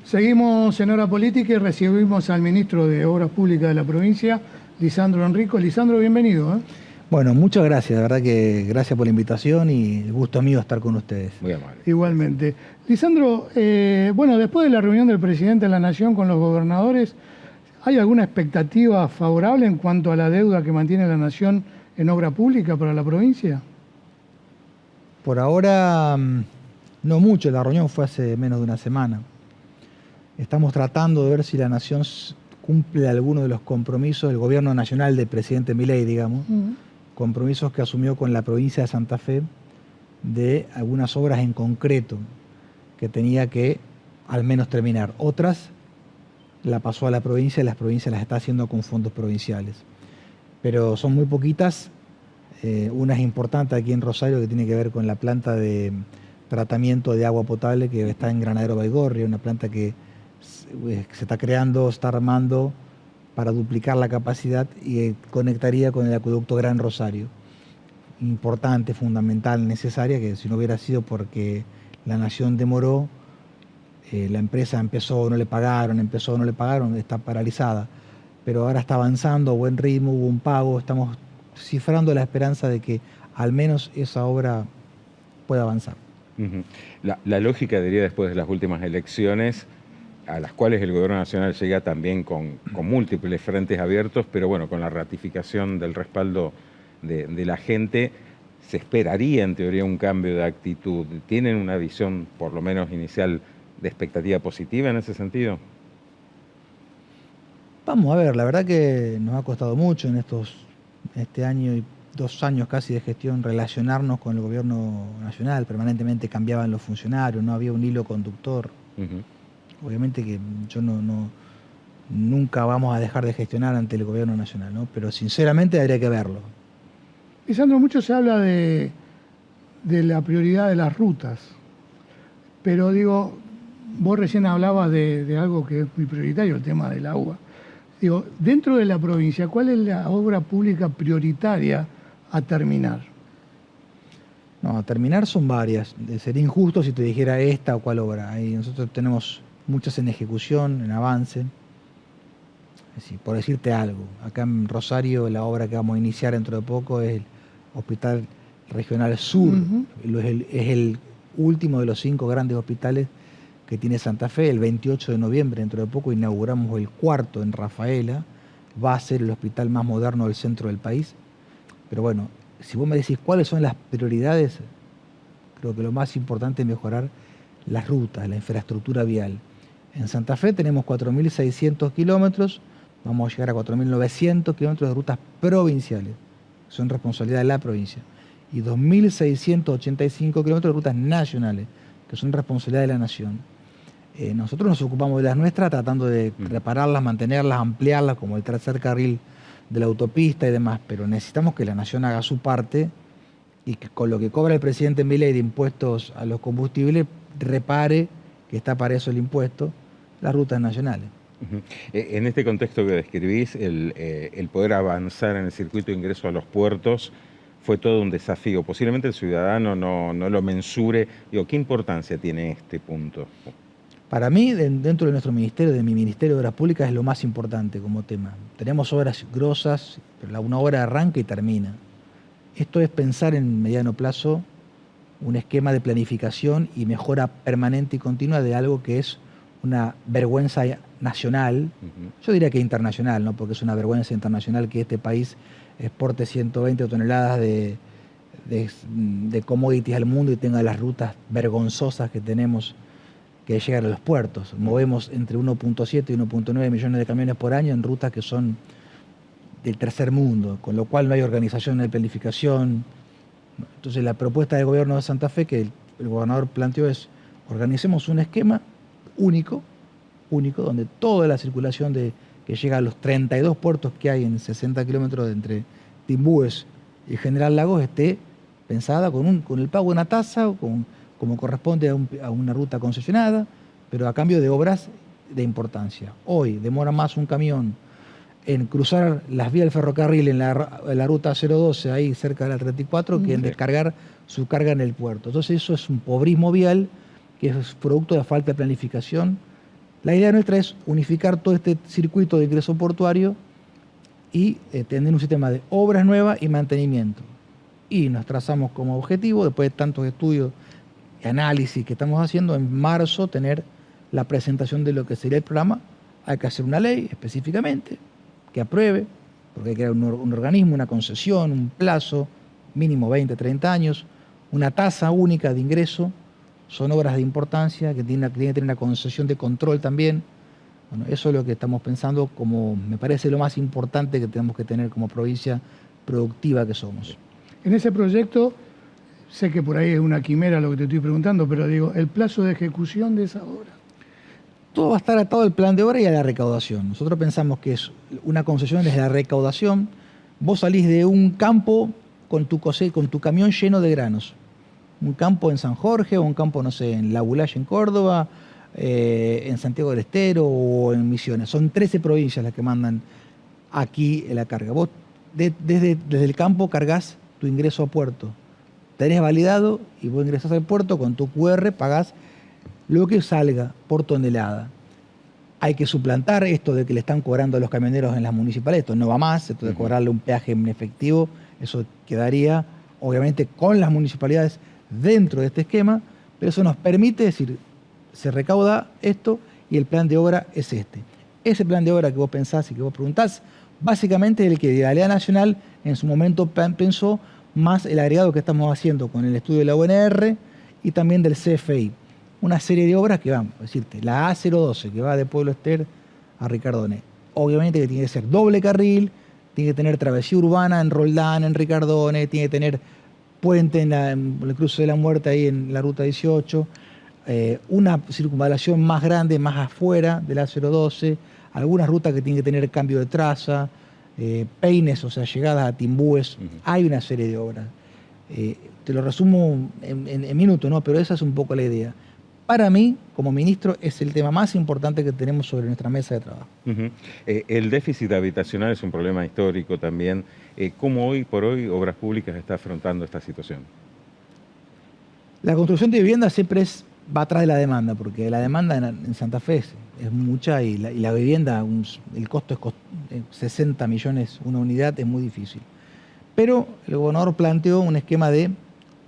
Seguimos en Hora Política y recibimos al ministro de Obras Públicas de la provincia, Lisandro Enrico. Lisandro, bienvenido. Bueno, muchas gracias, de verdad que gracias por la invitación y el gusto mío estar con ustedes. Muy amable. Igualmente. Lisandro, bueno, después de la reunión del presidente de la Nación con los gobernadores, ¿hay alguna expectativa favorable en cuanto a la deuda que mantiene la Nación en obra pública para la provincia? Por ahora, no mucho, la reunión fue hace menos de una semana. Estamos tratando de ver si la Nación cumple alguno de los compromisos del gobierno nacional del presidente Milei, digamos, compromisos que asumió con la provincia de Santa Fe de algunas obras en concreto que tenía que al menos terminar. Otras la pasó a la provincia y las provincias las está haciendo con fondos provinciales. Pero son muy poquitas. Una es importante aquí en Rosario que tiene que ver con la planta de tratamiento de agua potable que está en Granadero Baigorria, una planta que se está creando, se está armando para duplicar la capacidad y conectaría con el acueducto Gran Rosario. Importante, fundamental, necesaria, que si no hubiera sido porque la Nación demoró, la empresa empezó, no le pagaron, está paralizada. Pero ahora está avanzando a buen ritmo, hubo un pago, estamos cifrando la esperanza de que al menos esa obra pueda avanzar. La lógica diría después de las últimas elecciones, a las cuales el gobierno nacional llega también con múltiples frentes abiertos, pero bueno, con la ratificación del respaldo de la gente, se esperaría en teoría un cambio de actitud. ¿Tienen una visión, por lo menos inicial, de expectativa positiva en ese sentido? Vamos a ver, la verdad que nos ha costado mucho en este año y 2 años casi de gestión relacionarnos con el gobierno nacional. Permanentemente cambiaban los funcionarios, no había un hilo conductor. Obviamente que yo nunca vamos a dejar de gestionar ante el gobierno nacional, ¿no? Pero sinceramente habría que verlo. Lisandro, mucho se habla de la prioridad de las rutas, pero digo, vos recién hablabas de algo que es muy prioritario, el tema del agua. Digo, dentro de la provincia, ¿cuál es la obra pública prioritaria a terminar? No, a terminar son varias. Sería injusto si te dijera esta o cuál obra. Ahí nosotros tenemos muchas en ejecución, en avance. Es decir, por decirte algo, acá en Rosario la obra que vamos a iniciar dentro de poco es el Hospital Regional Sur. Es el último de los 5 grandes hospitales que tiene Santa Fe. El 28 de noviembre, dentro de poco, inauguramos el 4º en Rafaela. Va a ser el hospital más moderno del centro del país. Pero bueno, si vos me decís cuáles son las prioridades, creo que lo más importante es mejorar las rutas, la infraestructura vial. En Santa Fe tenemos 4.600 kilómetros, vamos a llegar a 4.900 kilómetros de rutas provinciales, que son responsabilidad de la provincia, y 2.685 kilómetros de rutas nacionales, que son responsabilidad de la Nación. Nosotros nos ocupamos de las nuestras tratando de repararlas, mantenerlas, ampliarlas, como el tercer carril de la autopista y demás, pero necesitamos que la Nación haga su parte y que con lo que cobra el presidente Milei de impuestos a los combustibles repare, que está para eso el impuesto, las rutas nacionales. En este contexto que describís, el poder avanzar en el circuito de ingreso a los puertos fue todo un desafío. Posiblemente el ciudadano no lo mensure. Digo, ¿qué importancia tiene este punto? Para mí, dentro de nuestro ministerio, de mi Ministerio de Obras Públicas, es lo más importante como tema. Tenemos obras grosas, pero una obra arranca y termina. Esto es pensar en mediano plazo un esquema de planificación y mejora permanente y continua de algo que es una vergüenza nacional, yo diría que internacional, ¿no? Porque es una vergüenza internacional que este país exporte 120 toneladas de commodities al mundo y tenga las rutas vergonzosas que tenemos que llegan a los puertos. Movemos entre 1.7 y 1.9 millones de camiones por año en rutas que son del tercer mundo, con lo cual no hay organización, no hay planificación. Entonces la propuesta del gobierno de Santa Fe que el gobernador planteó es: organicemos un esquema único, donde toda la circulación que llega a los 32 puertos que hay en 60 kilómetros entre Timbúes y General Lagos esté pensada con el pago de una tasa, como corresponde a una ruta concesionada, pero a cambio de obras de importancia. Hoy demora más un camión en cruzar las vías del ferrocarril en la ruta 012, ahí cerca de la 34, que en descargar su carga en el puerto. Entonces eso es un pobrismo vial que es producto de falta de planificación La idea nuestra es unificar todo este circuito de ingreso portuario y tener un sistema de obras nuevas y mantenimiento. Y nos trazamos como objetivo, después de tantos estudios y análisis que estamos haciendo, en marzo tener la presentación de lo que sería el programa. Hay que hacer una ley específicamente que apruebe, porque hay que crear un organismo, una concesión, un plazo mínimo 20, 30 años, una tasa única de ingreso. Son obras de importancia que tienen que tener una concesión de control también. Bueno, eso es lo que estamos pensando, como me parece lo más importante que tenemos que tener como provincia productiva que somos. En ese proyecto, sé que por ahí es una quimera lo que te estoy preguntando, pero digo, el plazo de ejecución de esa obra. Todo va a estar atado al plan de obra y a la recaudación. Nosotros pensamos que es una concesión desde la recaudación. Vos salís de un campo con tu camión lleno de granos. Un campo en San Jorge, o un campo, no sé, en La Bulaye, en Córdoba, en Santiago del Estero o en Misiones. Son 13 provincias las que mandan aquí la carga. Vos desde el campo cargas tu ingreso a puerto. Tenés validado y vos ingresás al puerto, con tu QR pagás lo que salga por tonelada. Hay que suplantar esto de que le están cobrando a los camioneros en las municipales. Esto no va más, esto de cobrarle un peaje en efectivo, eso quedaría obviamente con las municipalidades dentro de este esquema, pero eso nos permite decir, se recauda esto y el plan de obra es este. Ese plan de obra que vos pensás y que vos preguntás, básicamente es el que de la Nacional en su momento pensó, más el agregado que estamos haciendo con el estudio de la UNR y también del CFI. Una serie de obras que van, decirte, la A012 que va de Pueblo Ester a Ricardoné. Obviamente que tiene que ser doble carril, tiene que tener travesía urbana en Roldán, en Ricardoné, tiene que tener puente en el cruce de la Muerte ahí en la ruta 18, una circunvalación más grande, más afuera de la 012, algunas rutas que tienen que tener cambio de traza, peines, o sea, llegadas a Timbúes. Hay una serie de obras. Te lo resumo en minutos, ¿no? Pero esa es un poco la idea. Para mí, como ministro, es el tema más importante que tenemos sobre nuestra mesa de trabajo. El déficit habitacional es un problema histórico también. ¿Cómo hoy por hoy Obras Públicas está afrontando esta situación? La construcción de vivienda siempre va atrás de la demanda, porque la demanda en Santa Fe es mucha y la vivienda, el costo es 60 millones una unidad, es muy difícil. Pero el gobernador planteó un esquema de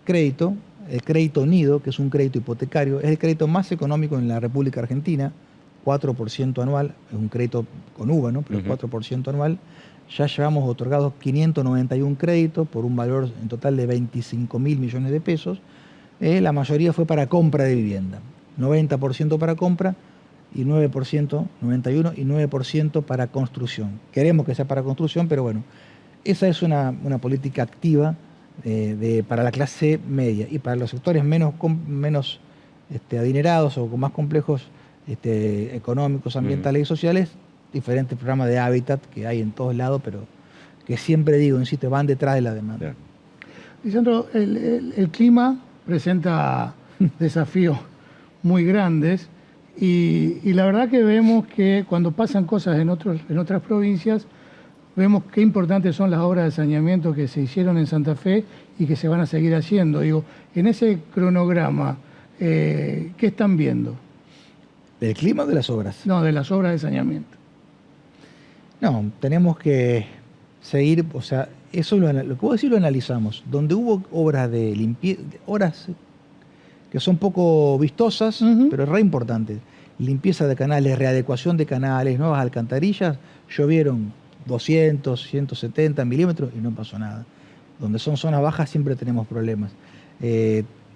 crédito, el crédito nido, que es un crédito hipotecario, es el crédito más económico en la República Argentina, 4% anual, es un crédito con UVA, ¿no? Pero 4% anual. Ya llevamos otorgados 591 créditos por un valor en total de 25.000 millones de pesos. La mayoría fue para compra de vivienda, 90% para compra y 9%, 91% y 9% para construcción. Queremos que sea para construcción, pero bueno, esa es una política activa para la clase media, y para los sectores menos adinerados o con más complejos económicos, ambientales y sociales, diferentes programas de hábitat que hay en todos lados, pero que siempre digo, insisto, van detrás de la demanda. Lisandro, el clima presenta desafíos muy grandes y la verdad que vemos que cuando pasan cosas en otras provincias, vemos qué importantes son las obras de saneamiento que se hicieron en Santa Fe y que se van a seguir haciendo. Digo, en ese cronograma, ¿qué están viendo? ¿Del clima o de las obras? No, de las obras de saneamiento. No, tenemos que seguir, o sea, eso lo que vos decís lo analizamos. Donde hubo obras de limpieza, obras que son poco vistosas, pero re importantes. Limpieza de canales, readecuación de canales, nuevas alcantarillas, llovieron 200, 170 milímetros y no pasó nada. Donde son zonas bajas siempre tenemos problemas.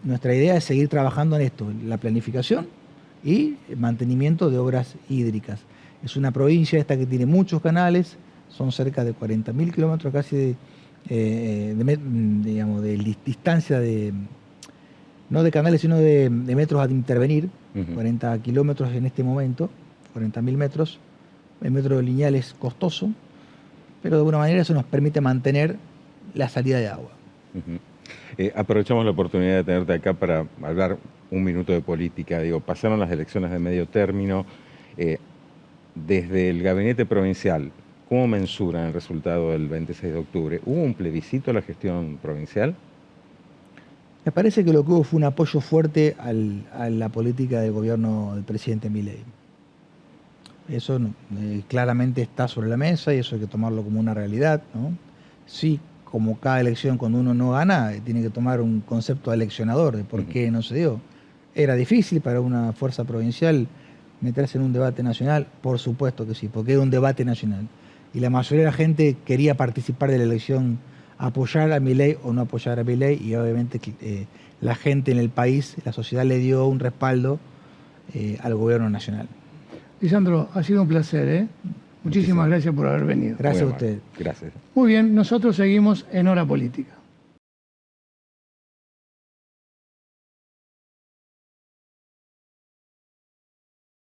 Nuestra idea es seguir trabajando en esto, la planificación y el mantenimiento de obras hídricas. Es una provincia esta que tiene muchos canales, son cerca de 40.000 kilómetros casi de distancia, no de canales, sino de metros a intervenir, 40 kilómetros en este momento, 40.000 metros. El metro lineal es costoso, pero de alguna manera eso nos permite mantener la salida de agua. Aprovechamos la oportunidad de tenerte acá para hablar un minuto de política. Digo, pasaron las elecciones de medio término. Desde el gabinete provincial, ¿cómo mensuran el resultado del 26 de octubre? ¿Hubo un plebiscito a la gestión provincial? Me parece que lo que hubo fue un apoyo fuerte a la política del gobierno del presidente Milei. Eso claramente está sobre la mesa y eso hay que tomarlo como una realidad, ¿no? Sí, como cada elección cuando uno no gana, tiene que tomar un concepto eleccionador de por qué no se dio. ¿Era difícil para una fuerza provincial meterse en un debate nacional? Por supuesto que sí, porque era un debate nacional. Y la mayoría de la gente quería participar de la elección, apoyar a Milei o no apoyar a Milei, y obviamente la gente en el país, la sociedad le dio un respaldo al gobierno nacional. Lisandro, ha sido un placer, ¿eh? Muchísimas gracias por haber venido. Gracias a Muy amable. usted. Gracias. Muy bien, nosotros seguimos en Hora Política.